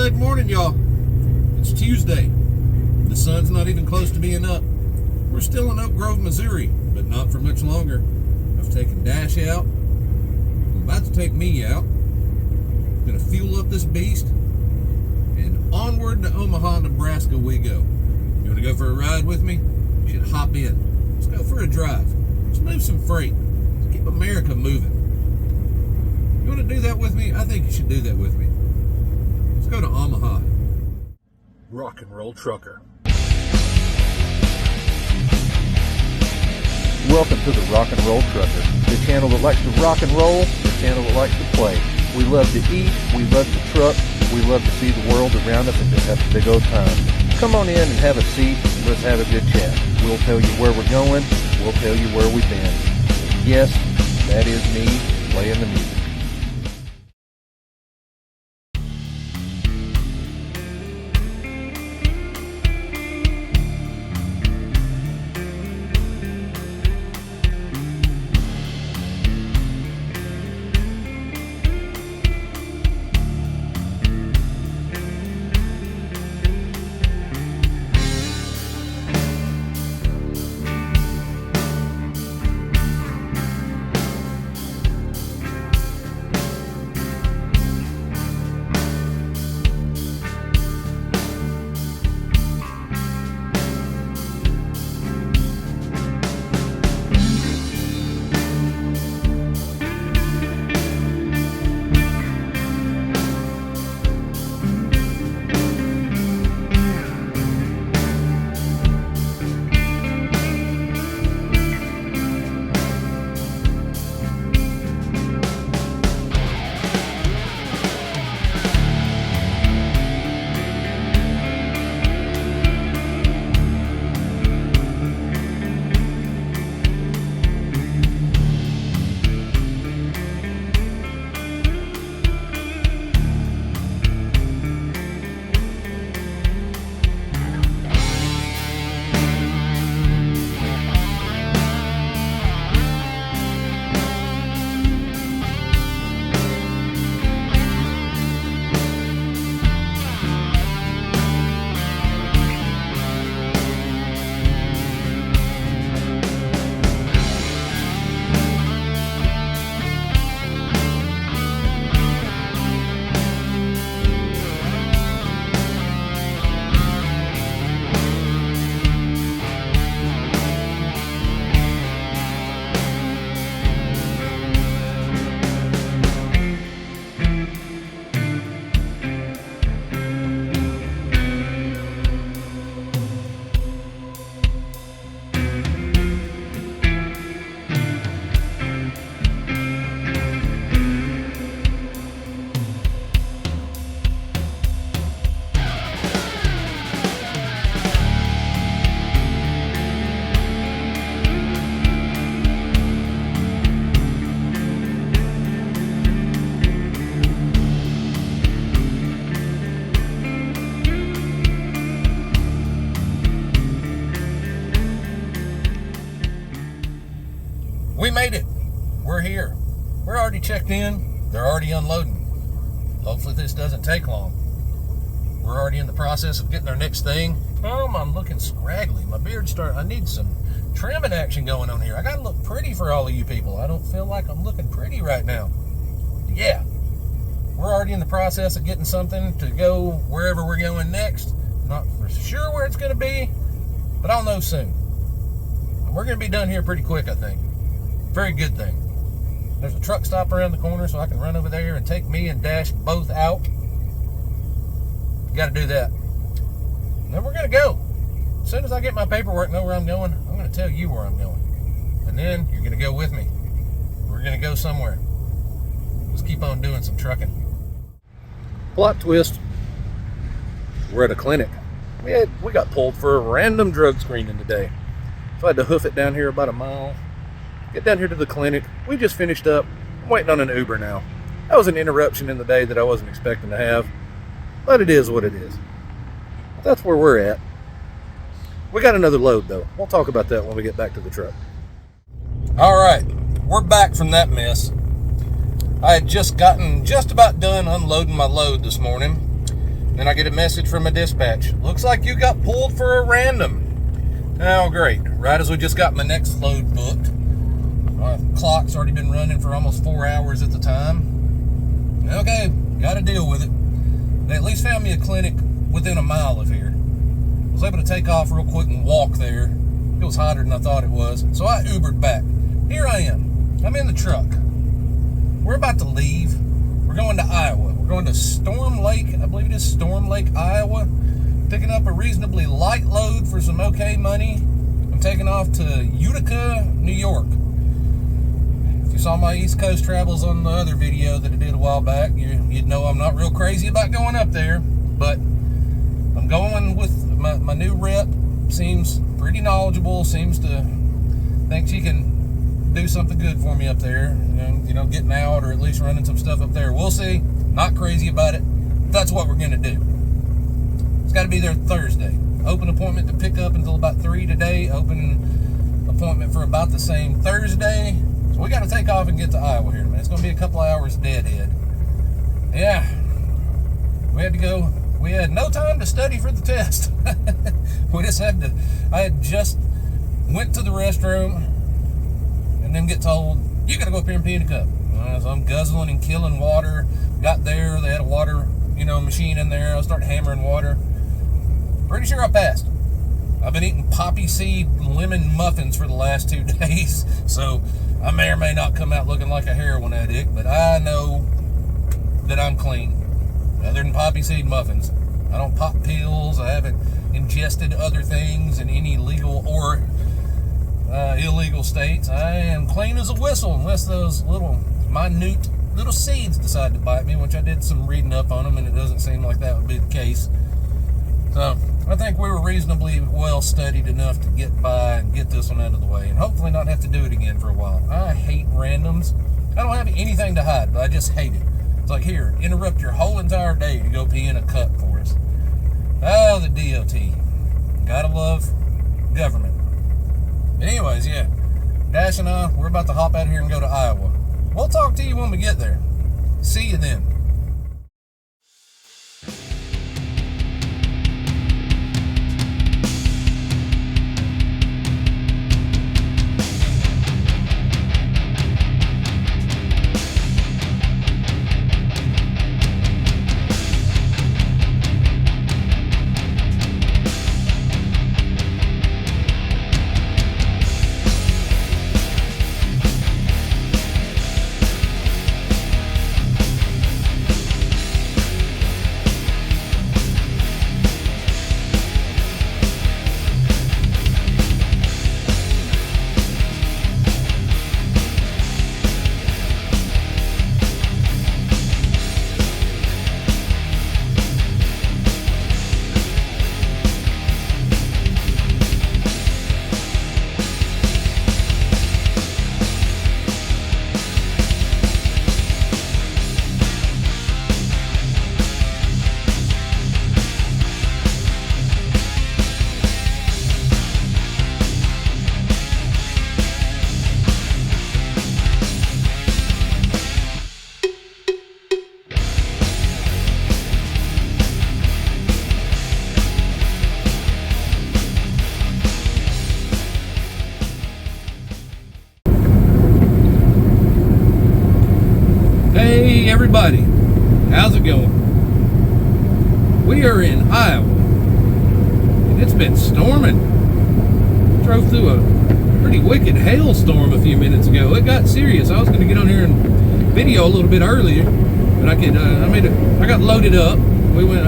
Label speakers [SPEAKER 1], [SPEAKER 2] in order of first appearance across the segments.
[SPEAKER 1] Good morning, y'all. It's Tuesday. The sun's not even close to being up. We're still in Oak Grove, Missouri, but not for much longer. I've taken Dash out. I'm about to take me out. I'm gonna fuel up this beast, and onward to Omaha, Nebraska we go. You wanna go for a ride with me? You should hop in. Let's go for a drive. Let's move some freight. Let's keep America moving. You wanna do that with me? I think you should do that with me. Let's go to Omaha. Rock and roll trucker.
[SPEAKER 2] Welcome to the Rock and Roll Trucker, the channel that likes to rock and roll, the channel that likes to play. We love to eat, we love to truck, we love to see the world around us and just have a big old time. Come on in and have a seat, let's have a good chat. We'll tell you where we're going, we'll tell you where we've been. Yes, that is me playing the music.
[SPEAKER 1] We made it. We're here. We're already checked in. They're already unloading. Hopefully this doesn't take long. We're already in the process of getting our next thing. Oh, I'm looking scraggly. My beard's I need some trimming action going on here. I gotta look pretty for all of you people. I don't feel like I'm looking pretty right now. Yeah. We're already in the process of getting something to go wherever we're going next. Not for sure where it's gonna be, but I'll know soon. And we're gonna be done here pretty quick, I think. Very good thing. There's a truck stop around the corner, so I can run over there and take me and Dash both out. Got to do that. And then we're going to go. As soon as I get my paperwork, know where I'm going, I'm going to tell you where I'm going. And then you're going to go with me. We're going to go somewhere. Let's keep on doing some trucking. Plot twist. We're at a clinic. We got pulled for a random drug screening today. So I had to hoof it down here about a mile. Get down here to the clinic. We just finished up. I'm waiting on an Uber now. That was an interruption in the day that I wasn't expecting to have. But it is what it is. That's where we're at. We got another load though. We'll talk about that when we get back to the truck. All right, we're back from that mess. I had just about done unloading my load this morning. Then I get a message from a dispatch. Looks like you got pulled for a random. Oh, great. Right as we just got my next load booked. My clock's already been running for almost 4 hours at the time. Okay, got to deal with it. They at least found me a clinic within a mile of here. I was able to take off real quick and walk there. It was hotter than I thought it was. So I Ubered back. Here I am. I'm in the truck. We're about to leave. We're going to Iowa. We're going to Storm Lake. I believe it is Storm Lake, Iowa. Picking up a reasonably light load for some okay money. I'm taking off to Utica, New York. If you saw my East Coast travels on the other video that I did a while back, you'd know I'm not real crazy about going up there. But I'm going with my new rep. Seems pretty knowledgeable. Seems to think she can do something good for me up there. You know, getting out or at least running some stuff up there. We'll see. Not crazy about it. That's what we're going to do. It's got to be there Thursday. Open appointment to pick up until about 3 today. Open appointment for about the same Thursday. So we got to take off and get to Iowa here in a minute. It's going to be a couple hours deadhead. Yeah. We had to go. We had no time to study for the test. We just had to. I had just went to the restroom and then get told, you got to go up here and pee in a cup. So I'm guzzling and killing water. Got there. They had a water, machine in there. I started hammering water. Pretty sure I passed. I've been eating poppy seed lemon muffins for the last 2 days, so I may or may not come out looking like a heroin addict, but I know that I'm clean. Other than poppy seed muffins. I don't pop pills. I haven't ingested other things in any legal or illegal states. I am clean as a whistle unless those minute little seeds decide to bite me, which I did some reading up on them, and it doesn't seem like that would be the case. So I think we were reasonably well studied enough to get by and get this one out of the way and hopefully not have to do it again for a while. I hate randoms. I don't have anything to hide, but I just hate it. It's like, here, interrupt your whole entire day to go pee in a cup for us. Oh, the D.O.T. Gotta love government. But anyways, yeah. Dash and I, we're about to hop out of here and go to Iowa. We'll talk to you when we get there. See you then. Hey everybody, how's it going? We are in Iowa, and it's been storming. Drove through a pretty wicked hailstorm a few minutes ago. It got serious. I was going to get on here and video a little bit earlier, but I got loaded up. We went,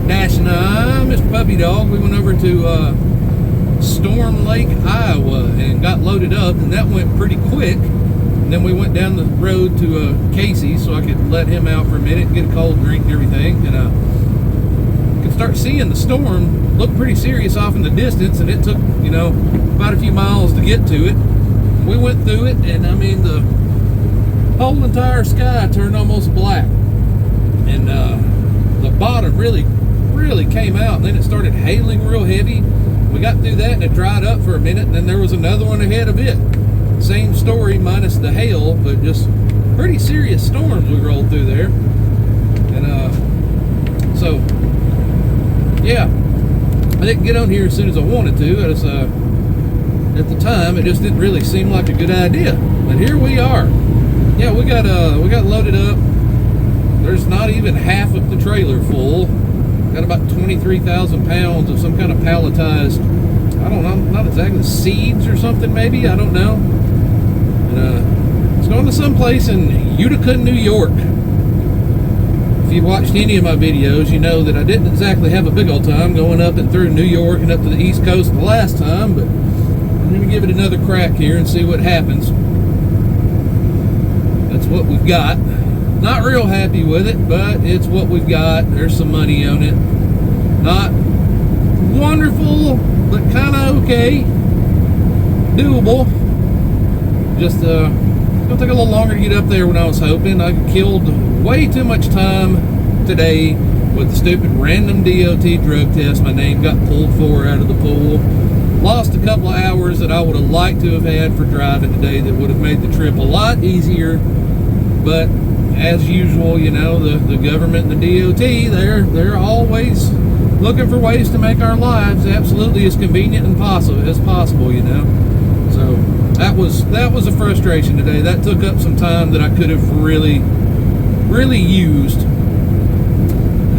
[SPEAKER 1] Dash and I, Mr. Puppy Dog, we went over to Storm Lake, Iowa, and got loaded up, and that went pretty quick. And then we went down the road to Casey so I could let him out for a minute and get a cold drink and everything. And could start seeing the storm look pretty serious off in the distance, and it took, about a few miles to get to it. We went through it, and I mean, the whole entire sky turned almost black. And the bottom really came out, and then it started hailing real heavy. We got through that, and it dried up for a minute, and then there was another one ahead of it. Same story minus the hail, but just pretty serious storms we rolled through there. And so
[SPEAKER 3] yeah, I didn't get on here as soon as I wanted to. At the time, it just didn't really seem like a good idea. But here we are. Yeah, we got loaded up. There's not even half of the trailer full. Got about 23,000 pounds of some kind of palletized, I don't know, not exactly seeds or something maybe, I don't know. And it's going to some place in Utica, New York. If you've watched any of my videos, you know that I didn't exactly have a big old time going up and through New York and up to the East Coast the last time, but I'm going to give it another crack here and see what happens. That's what we've got. Not real happy with it, but it's what we've got. There's some money on it. Not wonderful, but kind of okay. Doable. Just it'll take a little longer to get up there than I was hoping. I killed way too much time today with the stupid random D.O.T. drug test my name got pulled for out of the pool. Lost a couple of hours that I would have liked to have had for driving today that would have made the trip a lot easier. But as usual, you know, the government and the D.O.T., they're always looking for ways to make our lives absolutely as convenient and as possible, you know. So that was a frustration today. That took up some time that I could have really used.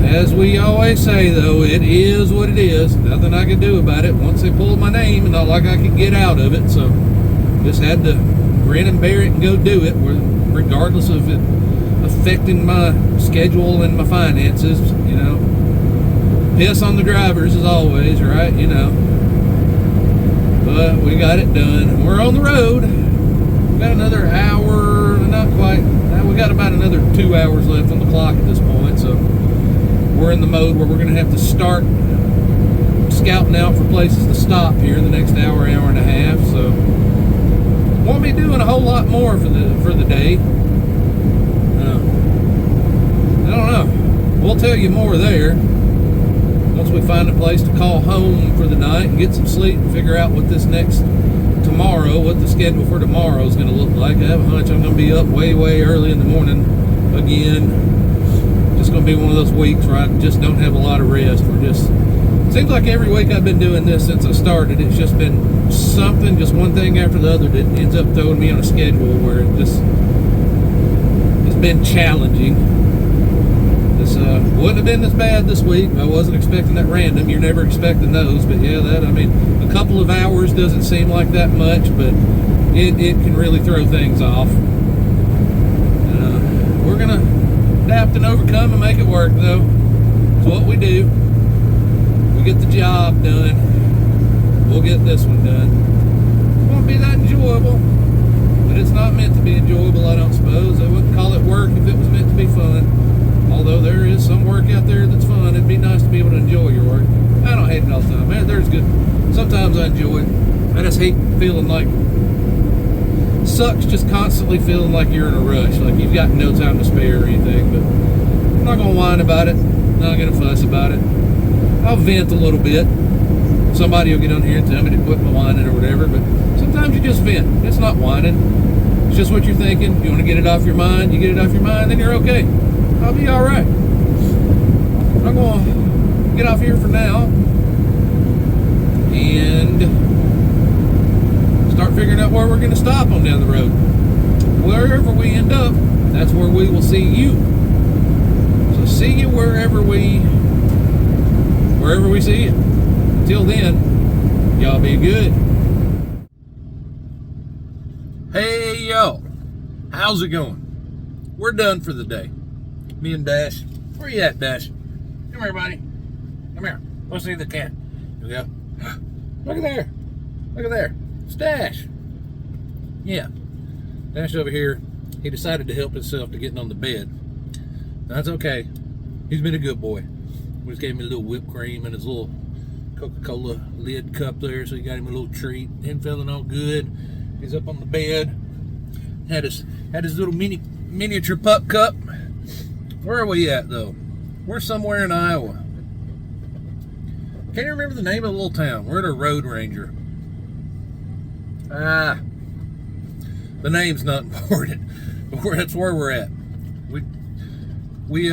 [SPEAKER 3] As we always say, though, it is what it is. Nothing I can do about it. Once they pulled my name, and not like I could get out of it, so just had to grin and bear it and go do it, regardless of it affecting my schedule and my finances, you know. Piss on the drivers as always, right? You know. But we got it done. We're on the road. We got another hour, not quite. We got about another 2 hours left on the clock at this point, so we're in the mode where we're going to have to start scouting out for places to stop here in the next hour and a half. So won't be doing a whole lot more for the day. I don't know. We'll tell you more there once we find a place to call home for the night and get some sleep and figure out what this next tomorrow, what the schedule for tomorrow is going to look like. I have a hunch I'm going to be up way early in the morning again. Just going to be one of those weeks where I just don't have a lot of rest. It seems like every week I've been doing this since I started. It's just been something, just one thing after the other that ends up throwing me on a schedule where it's been challenging. This wouldn't have been this bad this week. I wasn't expecting that random. You're never expecting those, but yeah, a couple of hours doesn't seem like that much, but it can really throw things off. We're gonna adapt and overcome and make it work, though. It's what we do. We get the job done. We'll get this one done. It won't be that enjoyable, but it's not meant to be enjoyable, I don't suppose. I wouldn't call it work if it was meant to be fun. Although there is some work out there that's fun. It'd be nice to be able to enjoy your work. I don't hate it all the time. Man, there's good. Sometimes I enjoy it. I just hate feeling like, sucks just constantly feeling like you're in a rush, like you've got no time to spare or anything. But I'm not gonna whine about it. I'm not gonna fuss about it. I'll vent a little bit. Somebody will get on here and tell me to quit my whining or whatever, but sometimes you just vent. It's not whining. It's just what you're thinking. You want to get it off your mind, you get it off your mind, then you're okay. I'll be all right. I'm going to get off here for now and start figuring out where we're going to stop on down the road. Wherever we end up, that's where we will see you. So see you wherever we see you. Until then, y'all be good. Hey, y'all. How's it going? We're done for the day. Me and Dash. Where you at, Dash? Come here, buddy. Come here. Let's see the cat. Here we go. Look at there. Look at there. It's Dash. Yeah. Dash over here, he decided to help himself to getting on the bed. That's okay. He's been a good boy. We just gave him a little whipped cream and his little Coca-Cola lid cup there, so he got him a little treat. Him feeling all good. He's up on the bed. Had his little miniature pup cup. Where are we at, though? We're somewhere in Iowa. Can't remember the name of the little town. We're at a road ranger. The name's not important, but that's where we're at. We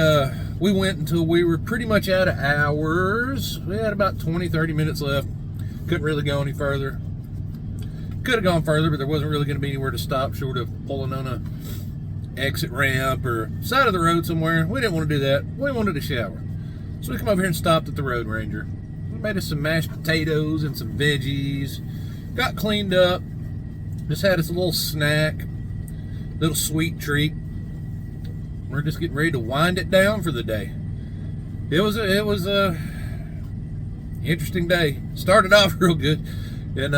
[SPEAKER 1] we went until we were pretty much out of hours. We had about 20-30 minutes left. Couldn't really go any further. Could have gone further, but there wasn't really going to be anywhere to stop short of pulling on a exit ramp or side of the road somewhere. We didn't want to do that. We wanted to shower. So we come over here and stopped at the Road Ranger. We made us some mashed potatoes and some veggies. Got cleaned up. Just had us a little snack. Little sweet treat. We're just getting ready to wind it down for the day. It was a interesting day. Started off real good. And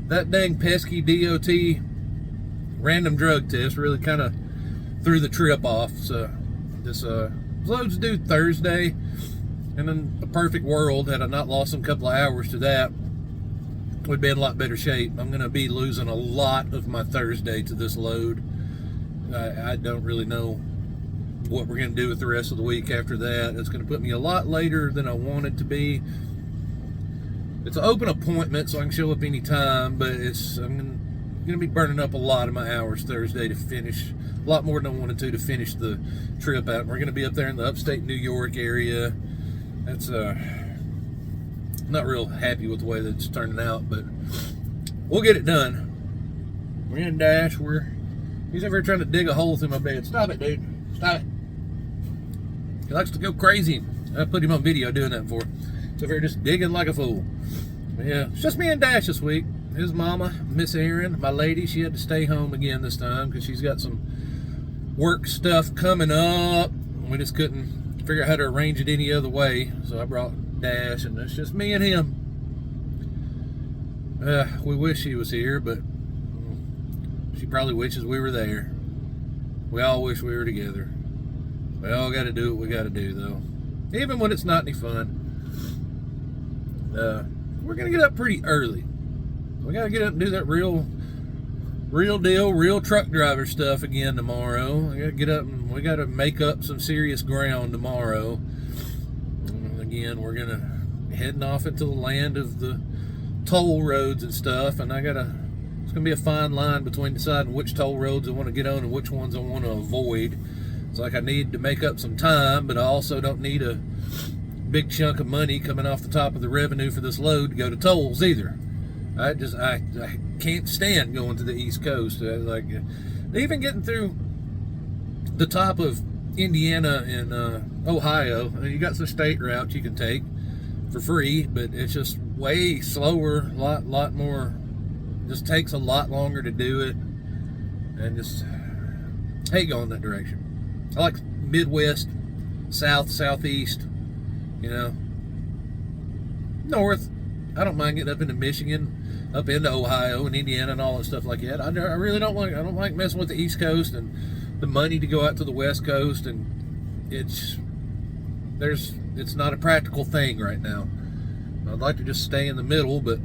[SPEAKER 1] that dang pesky D.O.T. random drug test really kind of threw the trip off. So this load's due Thursday, and in a perfect world, had I not lost some couple of hours to that, we'd be in a lot better shape. I'm going to be losing a lot of my Thursday to this load. I don't really know what we're going to do with the rest of the week after that. It's going to put me a lot later than I wanted to be. It's an open appointment, so I can show up anytime, but I'm going to be burning up a lot of my hours Thursday to finish, a lot more than I wanted to finish the trip out. We're going to be up there in the upstate New York area. That's not real happy with the way that's turning out, but we'll get it done. We're in Dash. He's over here trying to dig a hole through my bed. Stop it, dude. Stop it. He likes to go crazy. I put him on video doing that before. He's over here just digging like a fool. But yeah, it's just me and Dash this week. His mama, Miss Erin, my lady, she had to stay home again this time because she's got some work stuff coming up. We just couldn't figure out how to arrange it any other way. So I brought Dash, and it's just me and him. We wish she was here, but she probably wishes we were there. We all wish we were together. We all got to do what we got to do, though. Even when it's not any fun. We're going to get up pretty early. We got to get up and do that real deal, real truck driver stuff again tomorrow. We got to get up and we got to make up some serious ground tomorrow. And again, we're going to heading off into the land of the toll roads and stuff, and it's going to be a fine line between deciding which toll roads I want to get on and which ones I want to avoid. It's like I need to make up some time, but I also don't need a big chunk of money coming off the top of the revenue for this load to go to tolls either. I can't stand going to the East Coast. Even getting through the top of Indiana and Ohio, you got some state routes you can take for free, but it's just way slower, lot more. Just takes a lot longer to do it, and just hate going that direction. I like Midwest, South, Southeast, North. I don't mind getting up into Michigan, up into Ohio and Indiana and all that stuff like that. I really don't like. I don't like messing with the East Coast and the money to go out to the West Coast, and it's not a practical thing right now. I'd like to just stay in the middle, but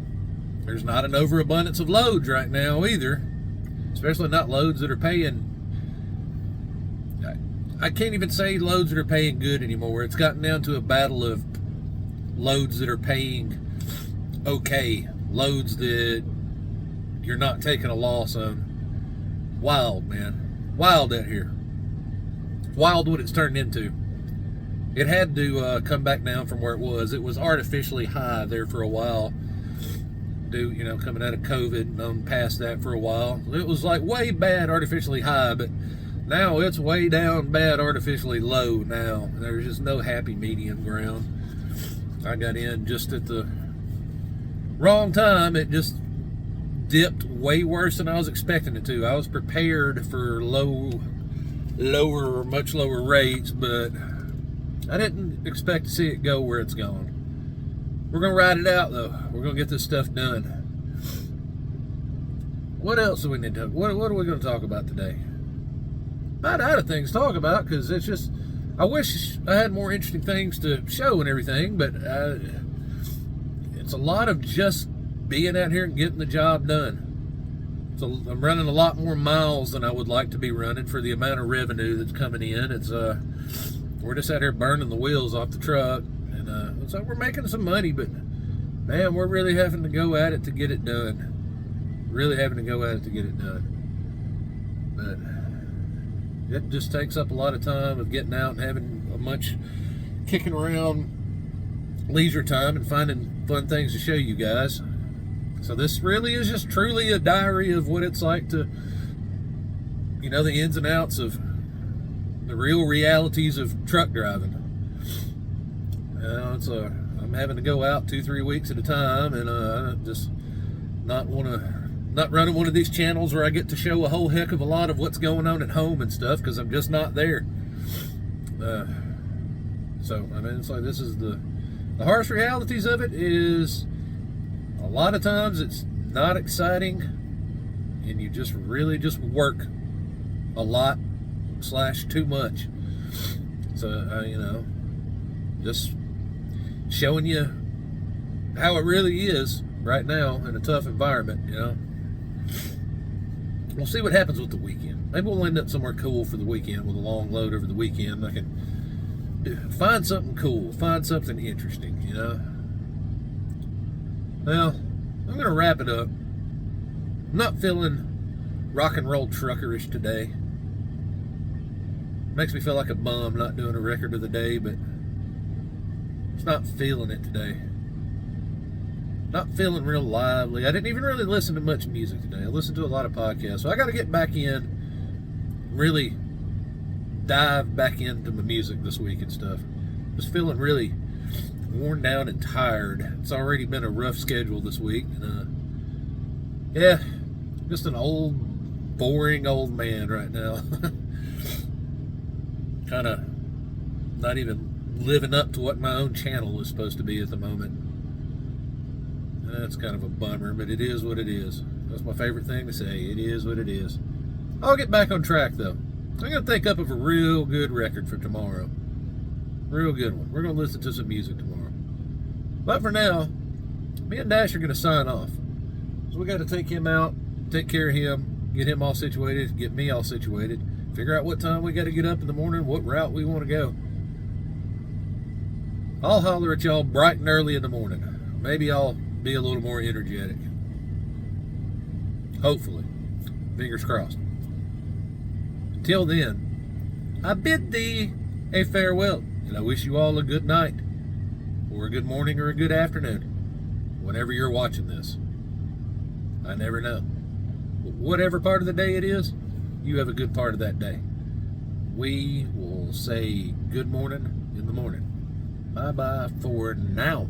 [SPEAKER 1] there's not an overabundance of loads right now either, especially not loads that are paying. I can't even say loads that are paying good anymore. It's gotten down to a battle of loads that are paying okay, loads that you're not taking a loss on. Wild, man. Wild out here. Wild what it's turned into. It had to come back down from where it was. It was artificially high there for a while. Coming out of COVID and on past that for a while. It was like way bad artificially high, but now it's way down bad artificially low now. There's just no happy medium ground. I got in just at the wrong time. It just dipped way worse than I was expecting it to. I was prepared for much lower rates, but I didn't expect to see it go where it's gone. We're going to ride it out, though. We're going to get this stuff done. What else do we need to talk? What are we going to talk about today? Not out of things to talk about, because it's just, I wish I had more interesting things to show and everything, but it's a lot of just being out here and getting the job done. So I'm running a lot more miles than I would like to be running for the amount of revenue that's coming in. It's we're just out here burning the wheels off the truck. So we're making some money, but man, we're really having to go at it to get it done. Really having to go at it to get it done. But it just takes up a lot of time of getting out and having much kicking around leisure time and finding fun things to show you guys. So this really is just truly a diary of what it's like to, you know, the ins and outs of the real realities of truck driving. I'm having to go out 2-3 weeks at a time, and just not running one of these channels where I get to show a whole heck of a lot of what's going on at home and stuff, because I'm just not there. So I mean, it's like, this is the harsh realities of it. Is a lot of times it's not exciting, and you just really just work a lot / too much. So you know, just showing you how it really is right now in a tough environment. You know, we'll see what happens with the weekend. Maybe we'll end up somewhere cool for the weekend with a long load over the weekend. I can find something cool, find something interesting, you know. Well, I'm going to wrap it up. I'm not feeling rock and roll truckerish today. Makes me feel like a bum not doing a record of the day, but just not feeling it today. Not feeling real lively. I didn't even really listen to much music today. I listened to a lot of podcasts, so I got to get back in, really dive back into my music this week and stuff. Just feeling really worn down and tired. It's already been a rough schedule this week. Yeah, just an old, boring old man right now. Kind of not even living up to what my own channel is supposed to be at the moment. That's kind of a bummer, but it is what it is. That's my favorite thing to say. It is what it is. I'll get back on track, though. I'm going to think up of a real good record for tomorrow. Real good one. We're going to listen to some music tomorrow. But for now, me and Dash are going to sign off. So we got to take him out, take care of him, get him all situated, get me all situated, figure out what time we got to get up in the morning, what route we want to go. I'll holler at y'all bright and early in the morning. Maybe I'll be a little more energetic. Hopefully. Fingers crossed. Until then, I bid thee a farewell, and I wish you all a good night, or a good morning, or a good afternoon, whenever you're watching this. I never know. But whatever part of the day it is, you have a good part of that day. We will say good morning in the morning. Bye-bye for now.